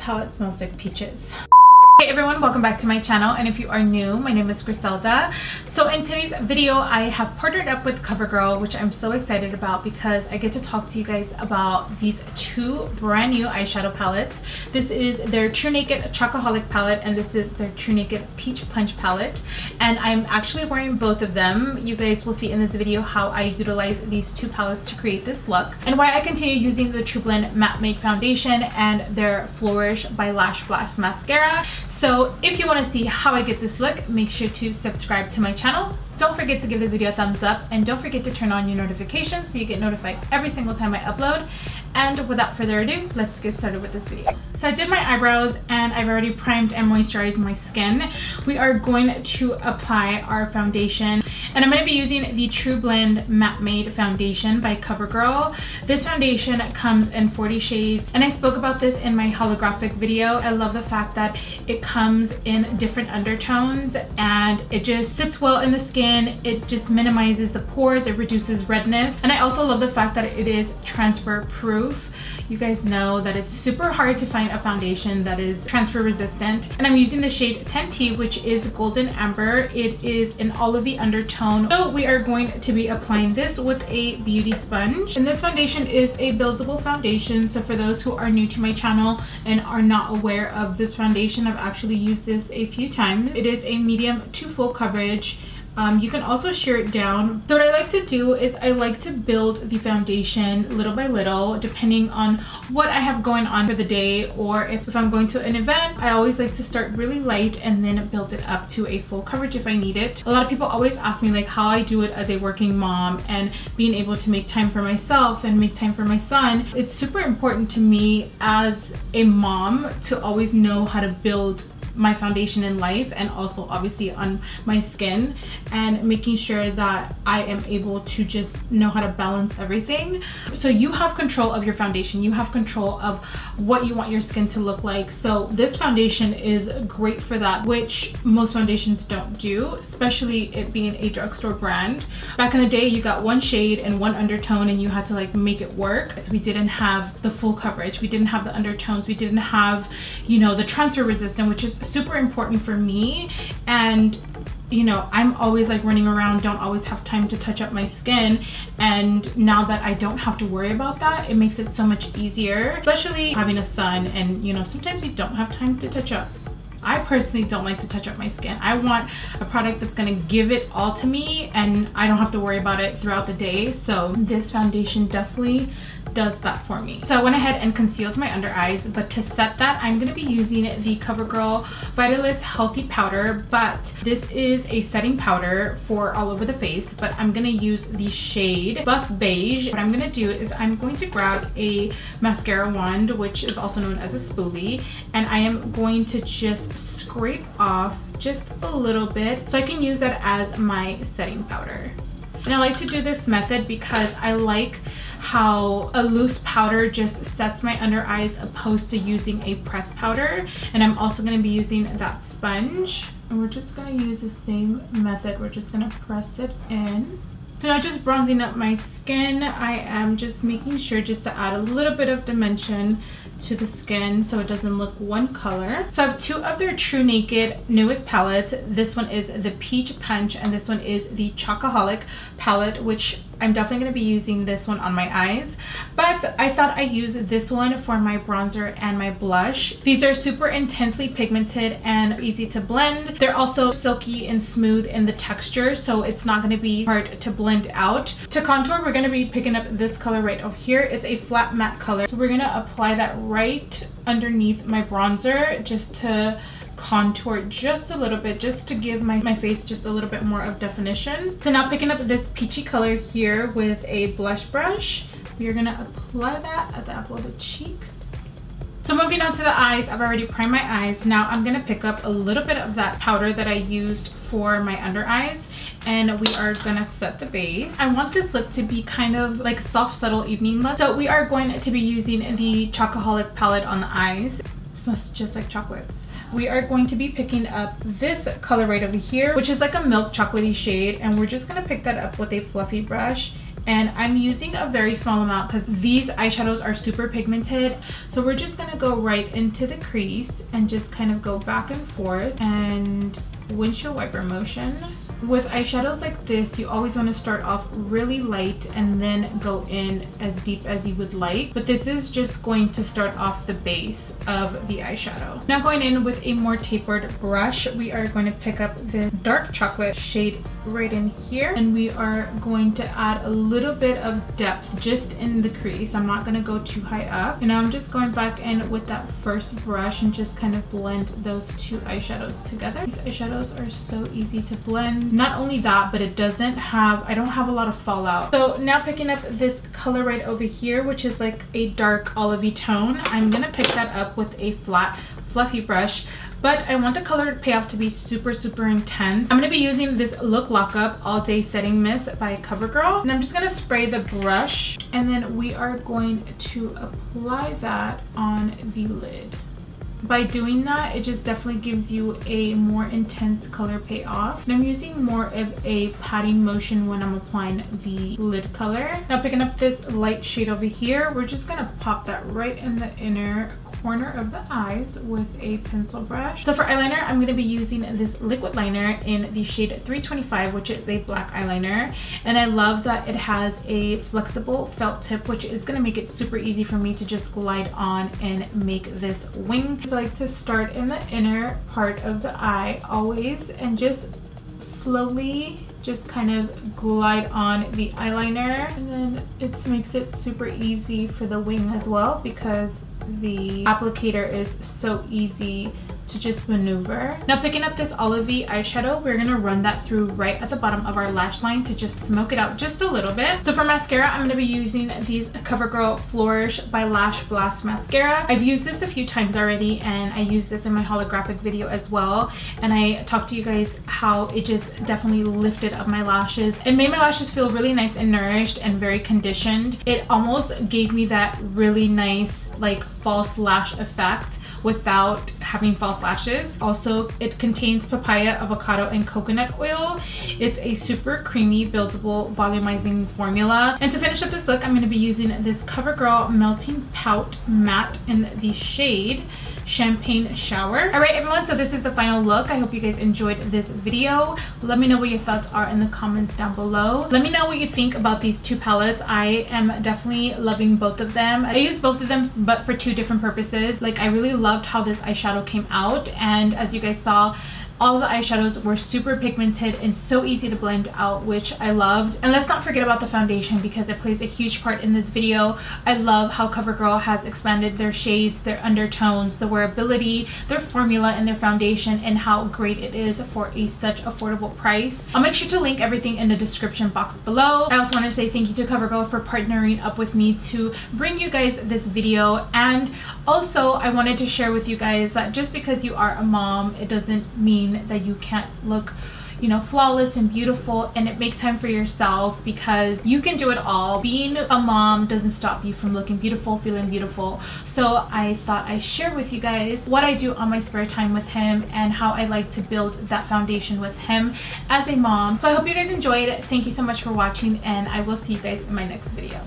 palette smells like peaches. Hey everyone, welcome back to my channel, and if you are new, my name is Griselda. So in today's video, I have partnered up with Covergirl, which I'm so excited about because I get to talk to you guys about these two brand new eyeshadow palettes. This is their True Naked Chocoholic palette, and this is their True Naked Peach Punch palette. And I'm actually wearing both of them. You guys will see in this video how I utilize these two palettes to create this look, and why I continue using the True Blend Matte Made Foundation and their Flourish by Lash Blast Mascara. So if you want to see how I get this look, make sure to subscribe to my channel. Don't forget to give this video a thumbs up, and don't forget to turn on your notifications so you get notified every single time I upload. And without further ado, let's get started with this video. So I did my eyebrows and I've already primed and moisturized my skin. We are going to apply our foundation, and I'm going to be using the True Blend Matte Made Foundation by Covergirl. This foundation comes in 40 shades, and I spoke about this in my holographic video. I love the fact that it comes in different undertones and it just sits well in the skin. It just minimizes the pores, it reduces redness, and I also love the fact that it is transfer proof. You guys know that it's super hard to find a foundation that is transfer resistant, and I'm using the shade 10T, which is Golden Amber. It is in all of the undertone. So we are going to be applying this with a beauty sponge, and this foundation is a buildable foundation. So for those who are new to my channel and are not aware of this foundation, I've actually used this a few times. It is a medium to full coverage. You can also shear it down. So what I like to do is I like to build the foundation little by little, depending on what I have going on for the day, or if I'm going to an event. I always like to start really light and then build it up to a full coverage if I need it. A lot of people always ask me like how I do it as a working mom and being able to make time for myself and make time for my son. It's super important to me as a mom to always know how to build my foundation in life, and also obviously on my skin, and making sure that I am able to just know how to balance everything. So you have control of your foundation, you have control of what you want your skin to look like. So this foundation is great for that, which most foundations don't do, especially it being a drugstore brand. Back in the day, you got one shade and one undertone and you had to like make it work. We didn't have the full coverage, we didn't have the undertones, we didn't have, you know, the transfer resistant, which is super important for me. And you know, I'm always like running around, don't always have time to touch up my skin, and now that I don't have to worry about that, it makes it so much easier, especially having a son. And you know, sometimes we don't have time to touch up. I personally don't like to touch up my skin. I want a product that's gonna give it all to me and I don't have to worry about it throughout the day. So this foundation definitely does that for me. So I went ahead and concealed my under eyes, but to set that, I'm gonna be using the Covergirl Vitalist Healthy Powder, but this is a setting powder for all over the face, but I'm gonna use the shade Buff Beige. What I'm gonna do is I'm going to grab a mascara wand, which is also known as a spoolie, and I am going to just scrape off just a little bit so I can use that as my setting powder. And I like to do this method because I like how a loose powder just sets my under eyes opposed to using a pressed powder. And I'm also going to be using that sponge, and we're just going to use the same method. We're just going to press it in. So not just bronzing up my skin, I am just making sure just to add a little bit of dimension to the skin so it doesn't look one color. So I have two of their True Naked newest palettes. This one is the Peach Punch and this one is the Chocoholic palette, which I'm definitely going to be using this one on my eyes, but I thought I'd use this one for my bronzer and my blush. These are super intensely pigmented and easy to blend. They're also silky and smooth in the texture, so it's not going to be hard to blend out. To contour, we're going to be picking up this color right over here. It's a flat matte color, so we're going to apply that right underneath my bronzer just to contour just a little bit, just to give my face just a little bit more of definition. So now picking up this peachy color here with a blush brush, we are gonna apply that at the apple of the cheeks. So moving on to the eyes, I've already primed my eyes. Now I'm gonna pick up a little bit of that powder that I used for my under eyes, and we are gonna set the base. I want this look to be kind of like soft, subtle evening look. So we are going to be using the Chocoholic palette on the eyes. It smells just like chocolates. We are going to be picking up this color right over here, which is like a milk chocolatey shade, and we're just gonna pick that up with a fluffy brush and I'm using a very small amount because these eyeshadows are super pigmented. So we're just gonna go right into the crease and just kind of go back and forth and windshield wiper motion. With eyeshadows like this, you always want to start off really light and then go in as deep as you would like. But this is just going to start off the base of the eyeshadow. Now going in with a more tapered brush, we are going to pick up the dark chocolate shade right in here. And we are going to add a little bit of depth just in the crease. I'm not going to go too high up. And now I'm just going back in with that first brush and just kind of blend those two eyeshadows together. These eyeshadows are so easy to blend. Not only that, but I don't have a lot of fallout. So now picking up this color right over here, which is like a dark olivey tone, I'm gonna pick that up with a flat fluffy brush, but I want the color payoff to be super, super intense. I'm gonna be using this Look Lockup All Day Setting Mist by Covergirl, and I'm just gonna spray the brush, and then we are going to apply that on the lid. By doing that, it just definitely gives you a more intense color payoff. And I'm using more of a patting motion when I'm applying the lid color. Now picking up this light shade over here, we're just gonna pop that right in the inner corner of the eyes with a pencil brush. So for eyeliner, I'm going to be using this liquid liner in the shade 325, which is a black eyeliner. And I love that it has a flexible felt tip, which is going to make it super easy for me to just glide on and make this wing. So I like to start in the inner part of the eye always and just slowly just kind of glide on the eyeliner, and then it makes it super easy for the wing as well because the applicator is so easy to just maneuver. Now picking up this olivey eyeshadow, we're gonna run that through right at the bottom of our lash line to just smoke it out just a little bit. So for mascara, I'm gonna be using these Covergirl Flourish by Lash Blast mascara. I've used this a few times already, and I used this in my holographic video as well, and I talked to you guys how it just definitely lifted up my lashes. It made my lashes feel really nice and nourished and very conditioned. It almost gave me that really nice like false lash effect without having false lashes. Also, it contains papaya, avocado, and coconut oil. It's a super creamy, buildable, volumizing formula. And to finish up this look, I'm going to be using this Covergirl Melting Pout Matte in the shade Champagne Shower. All right, everyone, so this is the final look. I hope you guys enjoyed this video. Let me know what your thoughts are in the comments down below. Let me know what you think about these two palettes. I am definitely loving both of them. I use both of them, but for two different purposes. Like, I really loved how this eyeshadow came out, and as you guys saw, all of the eyeshadows were super pigmented and so easy to blend out, which I loved. And let's not forget about the foundation because it plays a huge part in this video. I love how Covergirl has expanded their shades, their undertones, the wearability, their formula, and their foundation, and how great it is for such affordable price. I'll make sure to link everything in the description box below. I also want to say thank you to Covergirl for partnering up with me to bring you guys this video. And also, I wanted to share with you guys that just because you are a mom, it doesn't mean that you can't look, you know, flawless and beautiful, and make time for yourself because you can do it all. Being a mom doesn't stop you from looking beautiful, feeling beautiful. So I thought I'd share with you guys what I do on my spare time with him and how I like to build that foundation with him as a mom. So I hope you guys enjoyed it. Thank you so much for watching, and I will see you guys in my next video.